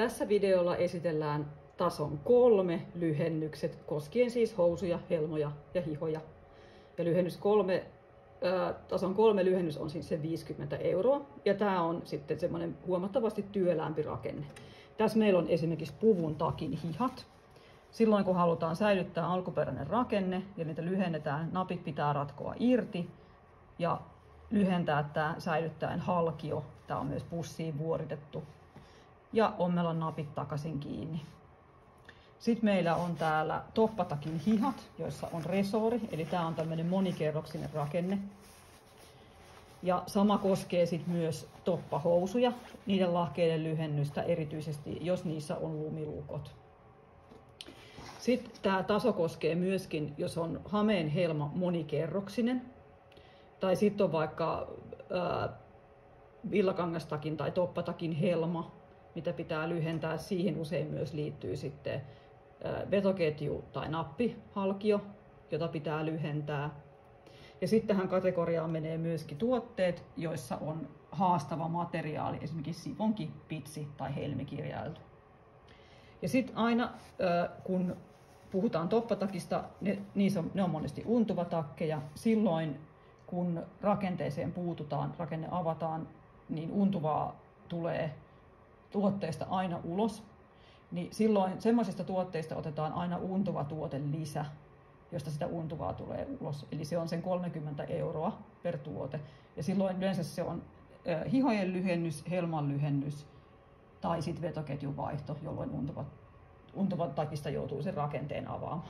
Tässä videolla esitellään tason 3 lyhennykset koskien siis housuja, helmoja ja hihoja. Ja tason 3 lyhennys on siis se 50 €. Ja tämä on sitten semmoinen huomattavasti työläämpi rakenne. Tässä meillä on esimerkiksi puvun takin hihat. Silloin kun halutaan säilyttää alkuperäinen rakenne ja niitä lyhennetään, napit pitää ratkoa irti ja lyhentää tämä säilyttäen halkio. Tämä on myös pussiin vuoritettu. Ja ommella napit takaisin kiinni. Sitten meillä on täällä toppatakin hihat, joissa on resori, eli tämä on tämmöinen monikerroksinen rakenne. Ja sama koskee sitten myös toppahousuja, niiden lahkeiden lyhennystä, erityisesti jos niissä on lumilukot. Sitten tämä taso koskee myöskin, jos on hameen helma monikerroksinen, tai sitten on vaikka villakangastakin tai toppatakin helma, mitä pitää lyhentää. Siihen usein myös liittyy sitten vetoketju tai nappihalkio, jota pitää lyhentää. Ja sitten tähän kategoriaan menee myöskin tuotteet, joissa on haastava materiaali, esimerkiksi sifonki, pitsi tai helmikirjailtu. Ja sitten aina kun puhutaan toppatakista, ne on monesti untuvatakkeja. Silloin kun rakenteeseen puututaan, rakenne avataan, niin untuvaa tulee tuotteesta aina ulos. Niin silloin semmoisista tuotteista otetaan aina untuva tuote lisä, josta sitä untuvaa tulee ulos. Eli se on sen 30 € per tuote. Ja silloin yleensä se on hihojen lyhennys, helman lyhennys tai sitten vetoketjun vaihto, jolloin untuvan takista joutuu sen rakenteen avaamaan.